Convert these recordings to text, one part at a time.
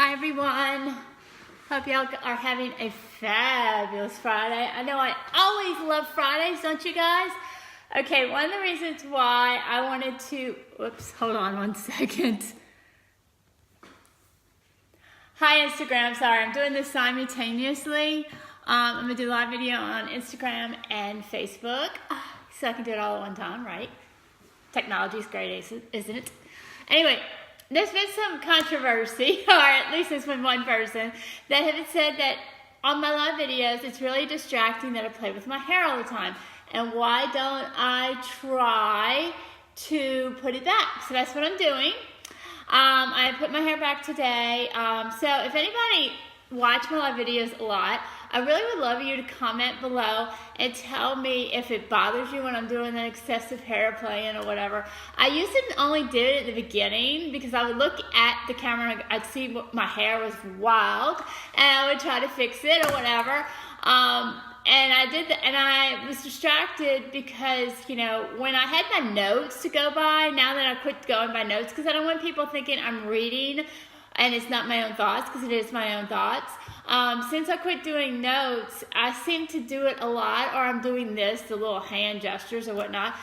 Hi everyone, hope y'all are having a fabulous Friday. I know I always love Fridays, don't you guys? Okay, one of the reasons why I wanted to, hold on one second. Hi Instagram, sorry, I'm doing this simultaneously. I'm gonna do a live video on Instagram and Facebook, so I can do it all at one time, right? Technology's great, isn't it? Anyway, there's been some controversy, or at least there's been one person that had said that on my live videos, it's really distracting that I play with my hair all the time. And why don't I try to put it back? So that's what I'm doing. I put my hair back today. So if anybody watch my live videos a lot, I really would love you to comment below and tell me if it bothers you when I'm doing that excessive hair playing or whatever. I used to only did it at the beginning because I would look at the camera and I'd see my hair was wild and I would try to fix it or whatever. And I did that, and I was distracted because, you know, when I had my notes to go by, now that I quit going by notes, because I don't want people thinking I'm reading and it's not my own thoughts, because it is my own thoughts. Since I quit doing notes, I seem to do it a lot, or I'm doing this, the little hand gestures or whatnot.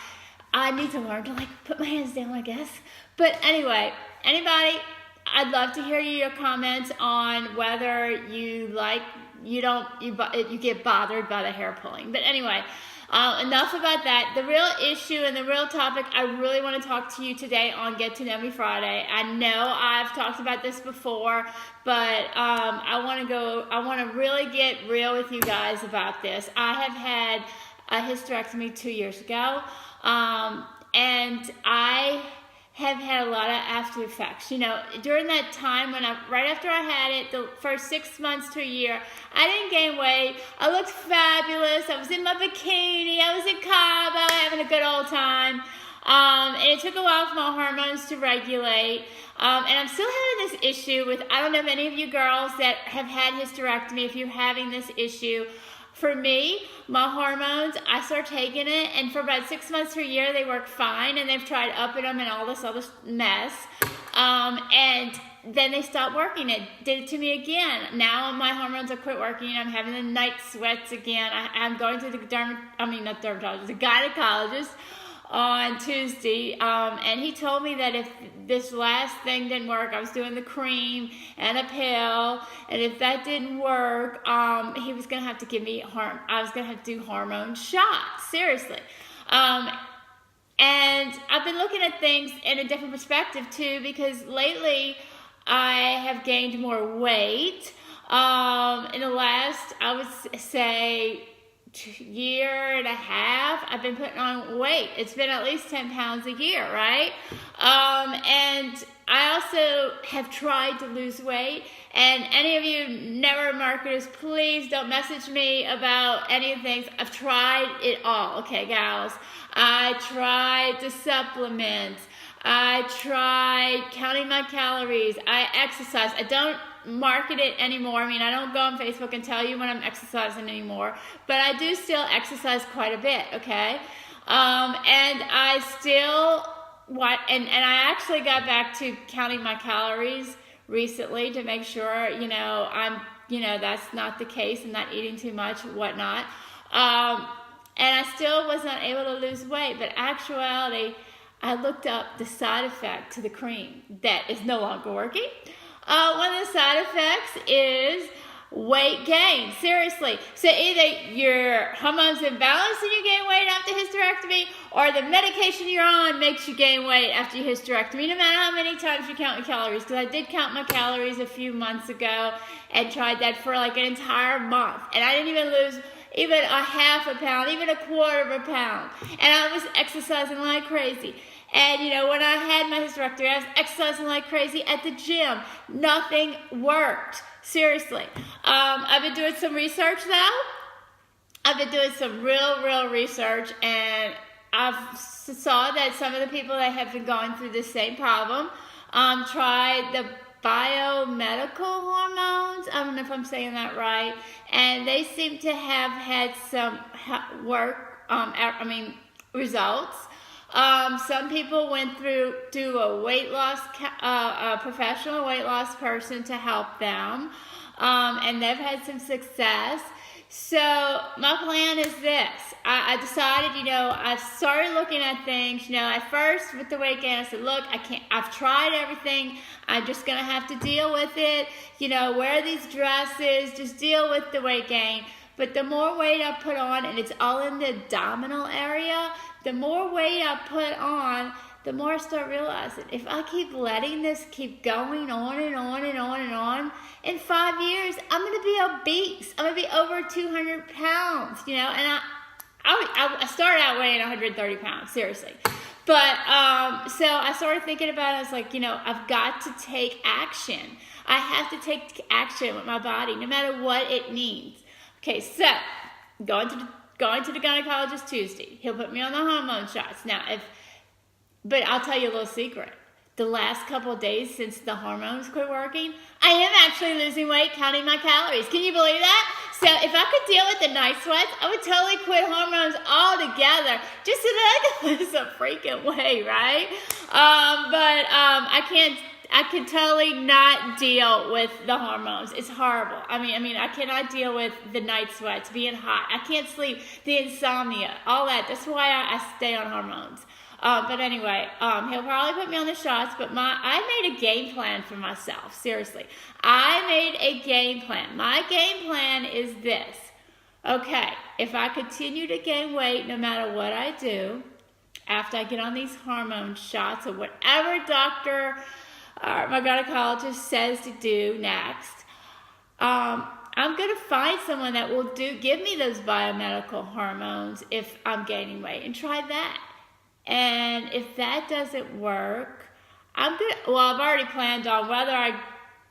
I need to learn to, like, put my hands down, I guess. But anyway, anybody, I'd love to hear your comments on whether you get bothered by the hair pulling. But anyway, enough about that. The real issue and the real topic I really want to talk to you today on Get to Know Me Friday. I know I've talked about this before, but I want to really get real with you guys about this. I have had a hysterectomy 2 years ago, and I have had a lot of after effects. You know, during that time right after I had it, the first 6 months to a year, I didn't gain weight. I looked fabulous. I was in my bikini. I was in Cabo having a good old time. And it took a while for my hormones to regulate. And I'm still having this issue with, I don't know, many of you girls that have had hysterectomy, if you're having this issue. For me, my hormones, I started taking it, and for about 6 months to a year, they work fine, and they've tried upping them and all this other mess. And then they stopped working. It did it to me again. Now my hormones have quit working. I'm having the night sweats again. I'm going to the gynecologist on Tuesday, and he told me that if this last thing didn't work, I was doing the cream and a pill, and if that didn't work, he was going to have to give me I was going to have to do hormone shots, seriously. And I've been looking at things in a different perspective too, because lately I have gained more weight. In the last, I would say, year and a half, I've been putting on weight. It's been at least 10 pounds a year, right? And I also have tried to lose weight. And any of you never marketers, please don't message me about any of the things. I've tried it all, okay, gals? I tried to supplement. I tried counting my calories. I exercise. I don't market it anymore. I mean, I don't go on Facebook and tell you when I'm exercising anymore, but I do still exercise quite a bit, okay? And I still, and I actually got back to counting my calories recently to make sure, that's not the case. I'm not eating too much, whatnot. And I still was not able to lose weight, but actuality, I looked up the side effect to the cream that is no longer working. One of the side effects is weight gain. Seriously. So either your hormones imbalance and you gain weight after hysterectomy, or the medication you're on makes you gain weight after your hysterectomy, no matter how many times you count your calories. Because I did count my calories a few months ago and tried that for like an entire month. And I didn't even lose even a half a pound, even a quarter of a pound. And I was exercising like crazy. And, when I had my hysterectomy, I was exercising like crazy at the gym. Nothing worked. Seriously. I've been doing some research, though. I've been doing some real research, and I've saw that some of the people that have been going through the same problem tried the biomedical hormones. I don't know if I'm saying that right. And they seem to have had some results. Some people went to a weight loss, a professional weight loss person to help them, and they've had some success. So my plan is this. I decided, I started looking at things, at first with the weight gain, I said, look, I've tried everything. I'm just going to have to deal with it. Wear these dresses, just deal with the weight gain. But the more weight I put on, and it's all in the abdominal area, the more weight I put on, the more I start realizing, if I keep letting this keep going on and on and on and on, in 5 years, I'm going to be obese. I'm going to be over 200 pounds, and I started out weighing 130 pounds, seriously. But, so I started thinking about it. I was like, I've got to take action. I have to take action with my body, no matter what it needs. Okay, so, going to the gynecologist Tuesday. He'll put me on the hormone shots. Now, but I'll tell you a little secret. The last couple of days since the hormones quit working, I am actually losing weight counting my calories. Can you believe that? So if I could deal with the night sweats, I would totally quit hormones altogether just so that I could lose a freaking weight, right? I can totally not deal with the hormones. It's horrible. I mean, I cannot deal with the night sweats, being hot. I can't sleep, the insomnia, all that. That's why I stay on hormones. But anyway, he'll probably put me on the shots, but I made a game plan for myself, seriously. I made a game plan. My game plan is this. Okay, if I continue to gain weight no matter what I do, after I get on these hormone shots or whatever doctor or my gynecologist says to do next, I'm going to find someone that will give me those biomedical hormones if I'm gaining weight, and try that. And if that doesn't work, I've already planned on whether I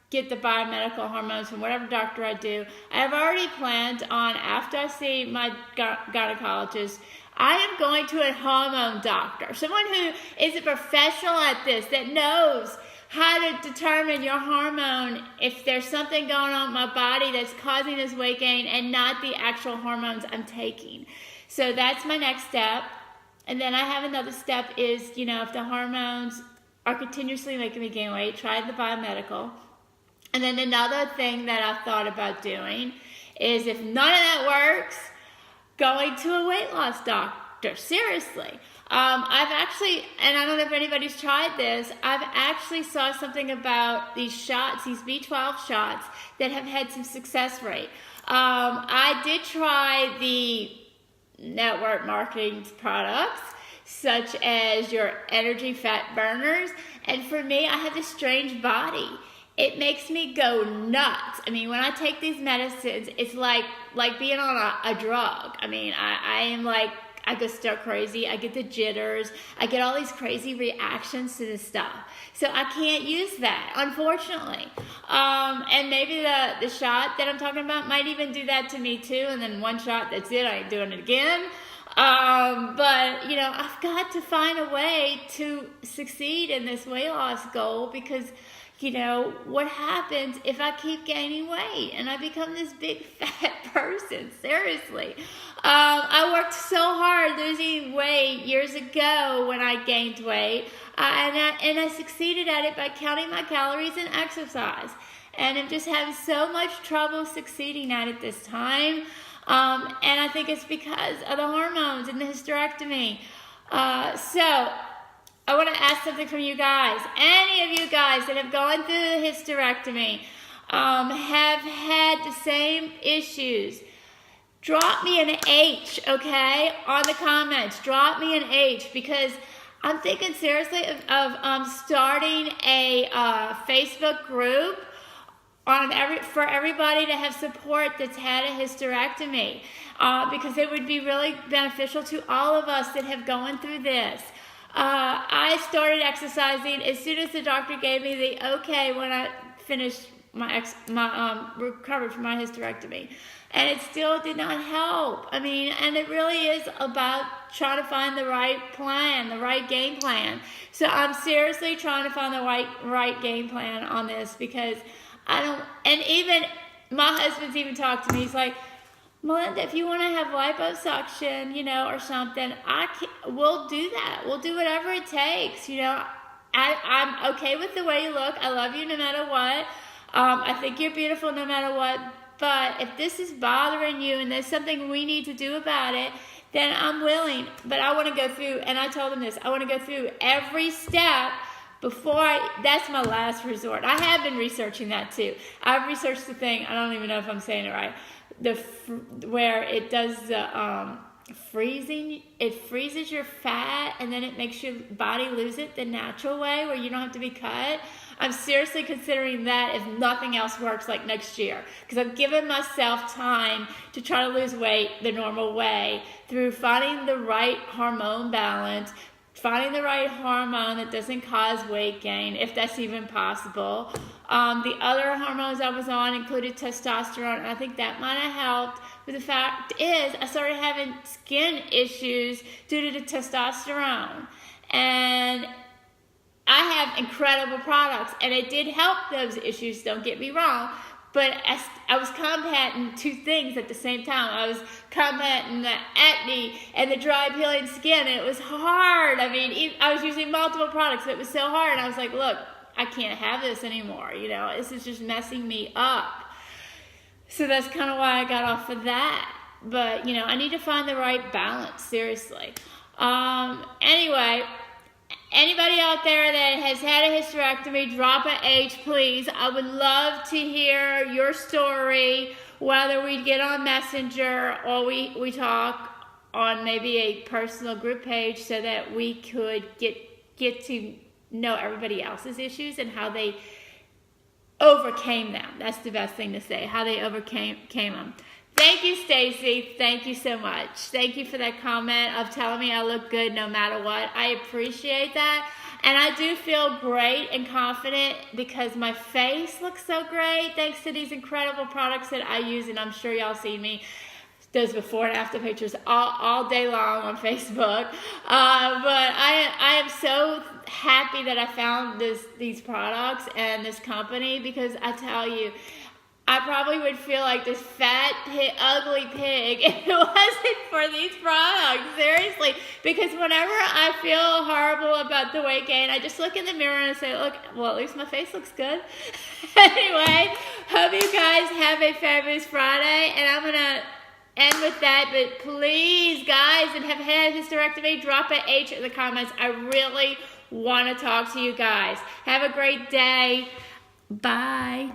get the biomedical hormones from whatever doctor I do. I've already planned on, after I see my gynecologist, I am going to a hormone doctor, someone who is a professional at this, that knows how to determine your hormone, if there's something going on in my body that's causing this weight gain and not the actual hormones I'm taking. So that's my next step. And then I have another step is, if the hormones are continuously making me gain weight, try the biomedical. And then another thing that I've thought about doing is, if none of that works, going to a weight loss doctor. Seriously. I've actually, and I don't know if anybody's tried this, I've actually saw something about these shots, these B12 shots, that have had some success rate. I did try the network marketing products, such as your energy fat burners, and for me, I have this strange body. It makes me go nuts. I mean, when I take these medicines, it's like being on a drug. I mean, I am like, I go stir crazy. I get the jitters. I get all these crazy reactions to this stuff. So I can't use that, unfortunately. And maybe the shot that I'm talking about might even do that to me too. And then one shot, that's it. I ain't doing it again. But, I've got to find a way to succeed in this weight loss goal, because what happens if I keep gaining weight and I become this big fat person? Seriously. I worked so hard losing weight years ago when I gained weight, and I succeeded at it by counting my calories and exercise. And I'm just having so much trouble succeeding at it this time. And I think it's because of the hormones and the hysterectomy. So I want to ask something from you guys. Any of you guys that have gone through the hysterectomy, have had the same issues, drop me an H, okay, on the comments. Drop me an H, because I'm thinking seriously of starting a Facebook group for everybody to have support that's had a hysterectomy, because it would be really beneficial to all of us that have gone through this. I started exercising as soon as the doctor gave me the okay when I finished recovered from my hysterectomy. And it still did not help. I mean, and it really is about trying to find the right plan, the right game plan. So I'm seriously trying to find the right game plan on this, because I don't, and even my husband's even talked to me. He's like, Melinda, if you want to have liposuction, or something, we'll do that. We'll do whatever it takes, I'm okay with the way you look. I love you no matter what. I think you're beautiful no matter what. But if this is bothering you and there's something we need to do about it, then I'm willing. But I want to go through, and I told him this, I want to go through every step that's my last resort. I have been researching that too. I've researched the thing, I don't even know if I'm saying it right, where it does the freezing. It freezes your fat and then it makes your body lose it the natural way where you don't have to be cut. I'm seriously considering that if nothing else works, like next year, because I've given myself time to try to lose weight the normal way through finding the right hormone balance, finding the right hormone that doesn't cause weight gain, if that's even possible. The other hormones I was on included testosterone, and I think that might have helped. But the fact is, I started having skin issues due to the testosterone. And I have incredible products, and it did help those issues, don't get me wrong. But I was combating two things at the same time. I was combating the acne and the dry, peeling skin, and it was hard. I mean, I was using multiple products, and it was so hard. And I was like, look, I can't have this anymore. This is just messing me up. So that's kind of why I got off of that. But, I need to find the right balance, seriously. Anyway, anybody out there that has had a hysterectomy, drop an H, please. I would love to hear your story, whether we get on Messenger or we talk on maybe a personal group page so that we could get to know everybody else's issues and how they overcame them. That's the best thing to say, how they overcame them. Thank you, Stacy. Thank you so much. Thank you for that comment of telling me I look good no matter what. I appreciate that. And I do feel great and confident because my face looks so great thanks to these incredible products that I use. And I'm sure y'all seen me those before and after pictures all day long on Facebook. But I am so happy that I found these products and this company, because I tell you, I probably would feel like this fat, ugly pig if it wasn't for these products, seriously. Because whenever I feel horrible about the weight gain, I just look in the mirror and say, look, well, at least my face looks good. Anyway, hope you guys have a fabulous Friday, and I'm going to end with that. But please, guys that have had hysterectomy, drop an H in the comments. I really want to talk to you guys. Have a great day. Bye.